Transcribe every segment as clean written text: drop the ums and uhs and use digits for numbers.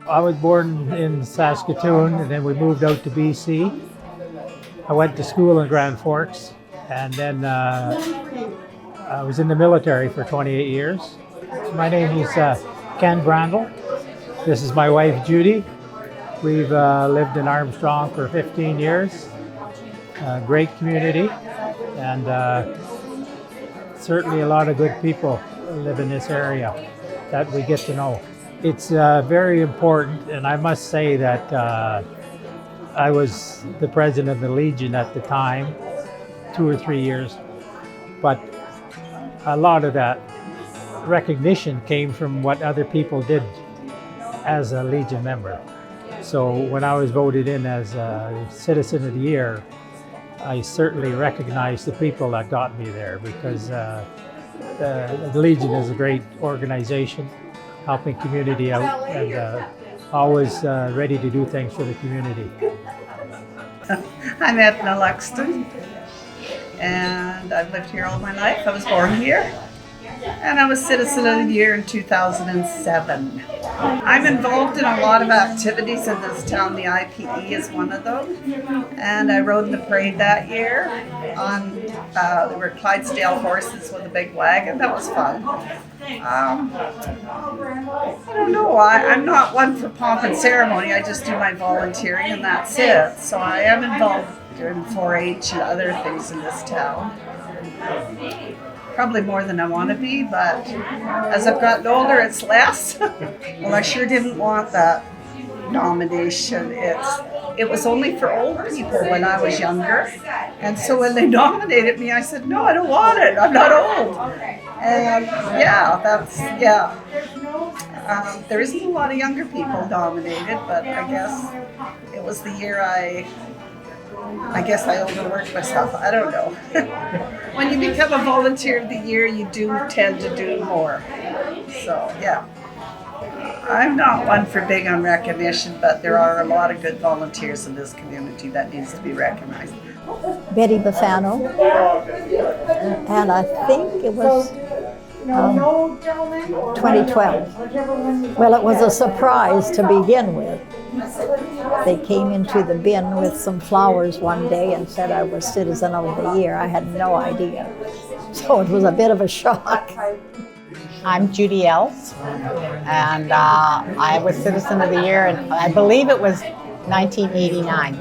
I was born in Saskatoon, and then we moved out to BC. I went to school in Grand Forks, and then I was in the military for 28 years. My name is Ken Brandel. This is my wife, Judy. We've lived in Armstrong for 15 years. Great community, and certainly a lot of good people live in this area that we get to know. It's very important, and I must say that I was the president of the Legion at the time, 2 or 3 years, but a lot of that recognition came from what other people did as a Legion member. So when I was voted in as a Citizen of the Year, I certainly recognized the people that got me there, because the Legion is a great organization, helping community out, and always ready to do things for the community. I'm Edna Luxton, and I've lived here all my life. I was born here, and I was Citizen of the Year in 2007. I'm involved in a lot of activities in this town. The IPE is one of them, and I rode in the parade that year on, there were Clydesdale horses with a big wagon. That was fun. I don't know, I'm not one for pomp and ceremony. I just do my volunteering and that's it. So I am involved in 4-H and other things in this town. Probably more than I want to be, but as I've gotten older, it's less. Well, I sure didn't want that nomination. It was only for old people when I was younger. And so when they nominated me, I said, no, I don't want it. I'm not old. And there isn't a lot of younger people nominated, but I guess it was the year I overworked myself. I don't know. When you become a volunteer of the year, you do tend to do more. So, yeah. I'm not one for big on recognition, but there are a lot of good volunteers in this community that needs to be recognized. Betty Bafano, and I think it was 2012. Well, it was a surprise to begin with. They came into the bin with some flowers one day and said I was Citizen of the Year. I had no idea. So it was a bit of a shock. I'm Judy Els, and I was Citizen of the Year, and I believe it was 1989.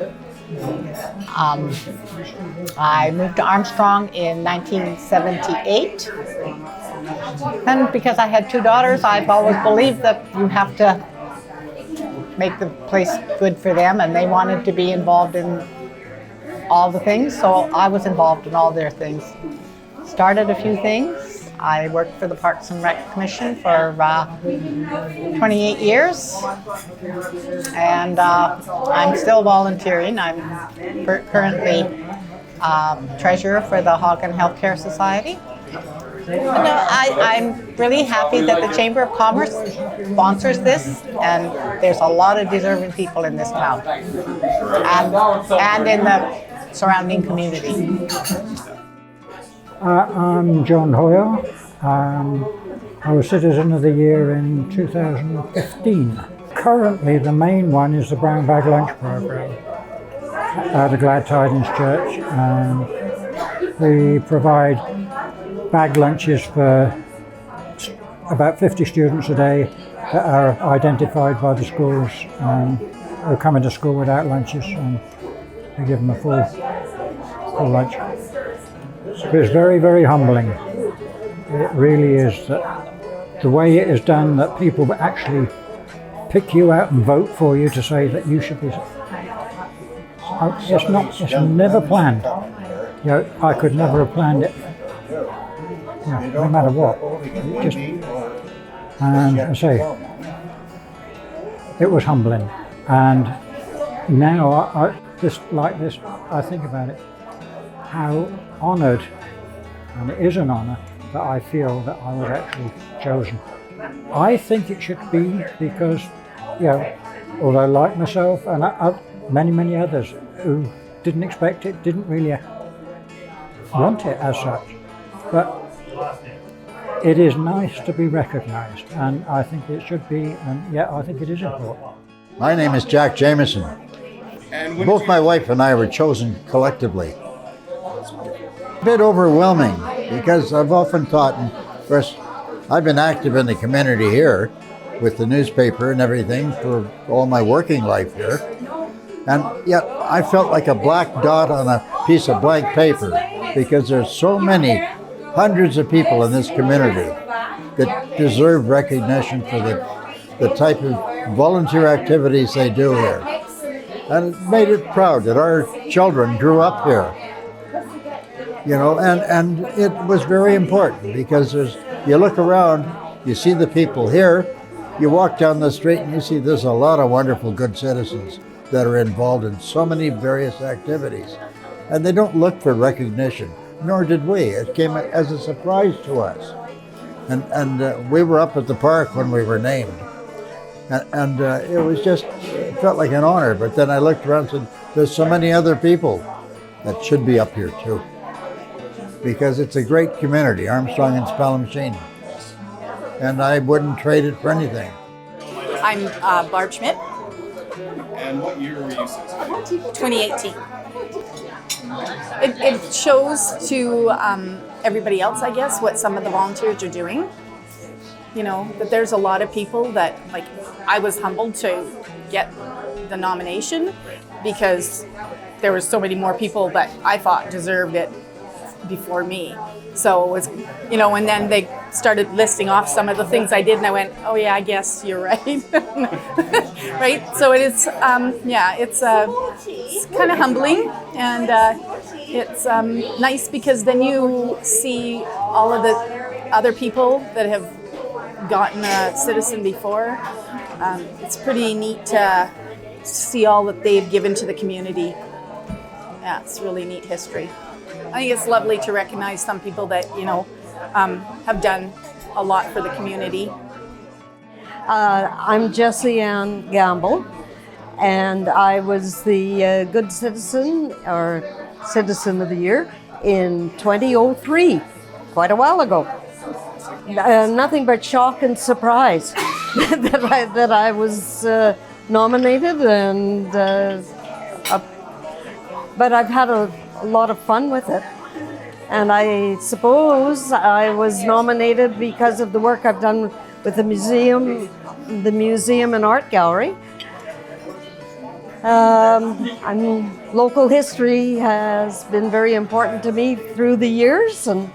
I moved to Armstrong in 1978. And because I had 2 daughters, I've always believed that you have to make the place good for them, and they wanted to be involved in all the things, so I was involved in all their things. Started a few things. I worked for the Parks and Rec Commission for 28 years, and I'm still volunteering. I'm currently treasurer for the Hagen Healthcare Society. I'm really happy that the Chamber of Commerce sponsors this, and there's a lot of deserving people in this town and in the surrounding community. I'm John Hoyle. I was Citizen of the Year in 2015. Currently, the main one is the Brown Bag Lunch Program at the Glad Tidings Church, and we provide bag lunches for about 50 students a day that are identified by the schools who come into school without lunches, and we give them a full lunch. But it's very, very humbling. It really is, that the way it is done, that people actually pick you out and vote for you to say that you should be. It's never planned. You know, I could never have planned it. You know, no matter what. And I say, it was humbling. And now, I think about it, how honoured, and it is an honour, that I feel that I was actually chosen. I think it should be because, you know, although like myself and many others who didn't expect it, didn't really want it as such, but it is nice to be recognized, and I think it should be, and yeah, I think it is important. My name is Jack Jameson. Both my wife and I were chosen collectively. A bit overwhelming because I've often thought, and of course, I've been active in the community here with the newspaper and everything for all my working life here. And yet I felt like a black dot on a piece of blank paper because there's so many hundreds of people in this community that deserve recognition for the type of volunteer activities they do here. And it made it proud that our children grew up here. You know, and it was very important because you look around, you see the people here, you walk down the street and you see there's a lot of wonderful good citizens that are involved in so many various activities. And they don't look for recognition, nor did we. It came as a surprise to us. And we were up at the park when we were named. And it was just, it felt like an honor. But then I looked around and said, there's so many other people that should be up here too. Because it's a great community, Armstrong and Spellmachine. And I wouldn't trade it for anything. I'm Barb Schmidt. And what year were you 16? 2018. It shows to everybody else, I guess, what some of the volunteers are doing. You know, that there's a lot of people that, like, I was humbled to get the nomination because there was so many more people that I thought deserved it before me. So it was, you know, and then they started listing off some of the things I did and I went, oh yeah, I guess you're right. Right? So it is, it's kind of humbling, and it's nice because then you see all of the other people that have gotten a citizen before. It's pretty neat to see all that they've given to the community. Yeah, it's really neat history. I think it's lovely to recognize some people that, you know, have done a lot for the community. I'm Jessie Ann Gamble, and I was the Good Citizen, or Citizen of the Year, in 2003, quite a while ago. Nothing but shock and surprise that I was nominated, and but I've had a lot of fun with it. And I suppose I was nominated because of the work I've done with the museum and art gallery. Local history has been very important to me through the years, and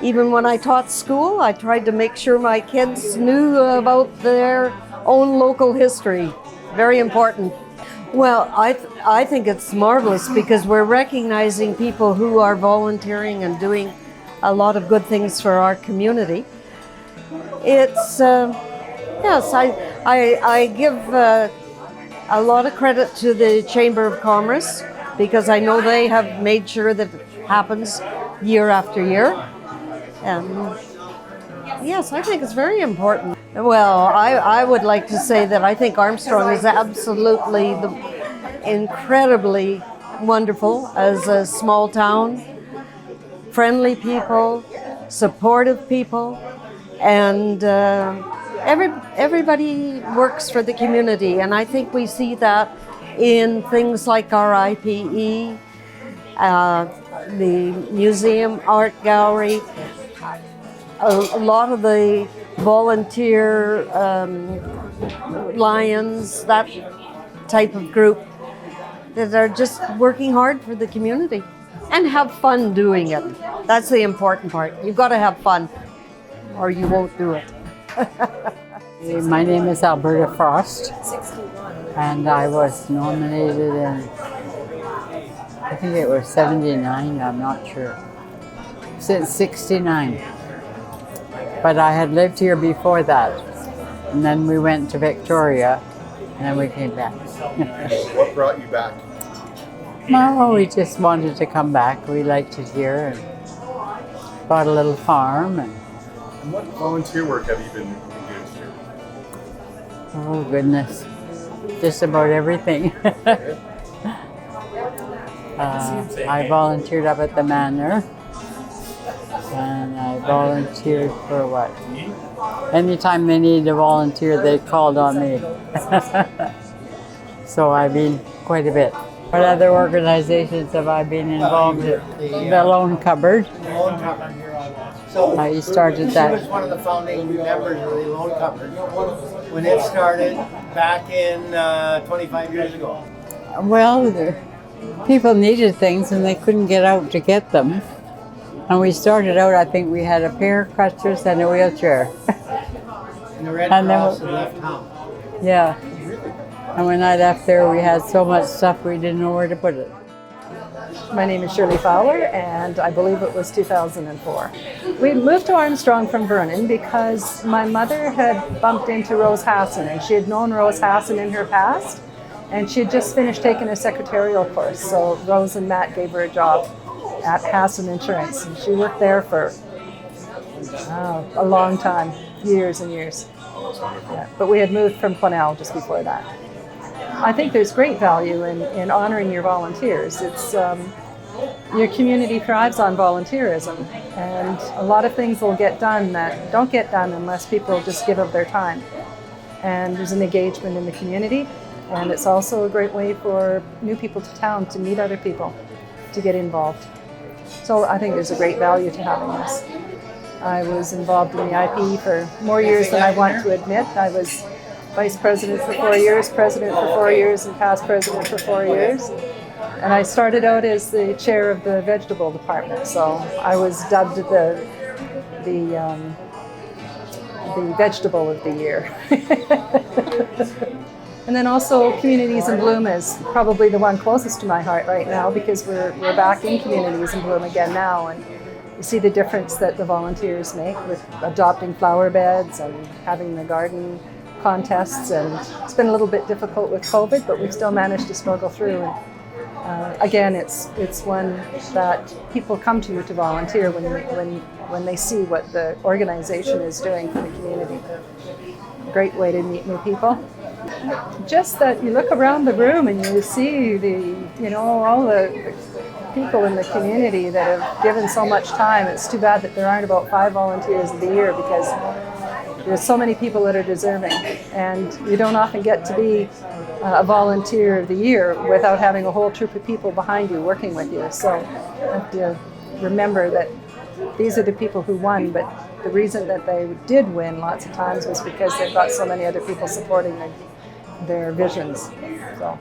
even when I taught school, I tried to make sure my kids knew about their own local history. Very important. Well, I think it's marvelous because we're recognizing people who are volunteering and doing a lot of good things for our community. It's, yes, I give a lot of credit to the Chamber of Commerce because I know they have made sure that it happens year after year. And yes, I think it's very important. Well, I would like to say that I think Armstrong is absolutely incredibly wonderful as a small town. Friendly people, supportive people, and everybody works for the community. And I think we see that in things like our IPE, the museum, art gallery, a lot of the volunteer Lions, that type of group that are just working hard for the community and have fun doing it. That's the important part. You've got to have fun or you won't do it. My name is Alberta Frost, and I was nominated in, I think it was 79, I'm not sure, since 69. But I had lived here before that, and then we went to Victoria, and then we came back. What brought you back? No, we just wanted to come back. We liked it here, and bought a little farm. And what volunteer work have you been engaged in? oh goodness, just about everything. I volunteered up at the manor. And I volunteered for what? Anytime they needed a volunteer, they called on me. So I've been quite a bit. What other organizations have I been involved in? The Loan Cupboard. Loan Cupboard. So I started that. She was one of the founding members of the Loan Cupboard when it started back in 25 years ago. Well, people needed things and they couldn't get out to get them. And we started out, I think we had a pair of crutches and a wheelchair. And the Red And then Cross had left town. Yeah. And when I left there, we had so much stuff we didn't know where to put it. My name is Shirley Fowler, and I believe it was 2004. We moved to Armstrong from Vernon because my mother had bumped into Rose Hassan, and she had known Rose Hassan in her past, and she had just finished taking a secretarial course. So Rose and Matt gave her a job at Hassan Insurance, and she worked there for a long time, years and years. Yeah, but we had moved from Quesnel just before that. I think there's great value in honoring your volunteers. It's your community thrives on volunteerism, and a lot of things will get done that don't get done unless people just give of their time. And there's an engagement in the community, and it's also a great way for new people to town to meet other people, to get involved. So I think there's a great value to having this. I was involved in the IP for more years than I want to admit. I was Vice President for 4 years, President for 4 years, and past President for 4 years. And I started out as the chair of the vegetable department, so I was dubbed the vegetable of the year. And then also Communities in Bloom is probably the one closest to my heart right now, because we're back in Communities in Bloom again now, and you see the difference that the volunteers make with adopting flower beds and having the garden contests. And it's been a little bit difficult with COVID, but we've still managed to struggle through. And again, it's one that people come to you to volunteer when they see what the organization is doing for the community. Great way to meet new people. Just that you look around the room and you see all the people in the community that have given so much time. It's too bad that there aren't about 5 volunteers of the year, because there's so many people that are deserving, and you don't often get to be a volunteer of the year without having a whole troop of people behind you working with you. So you have to remember that these are the people who won, but the reason that they did win lots of times was because they've got so many other people supporting their visions. So.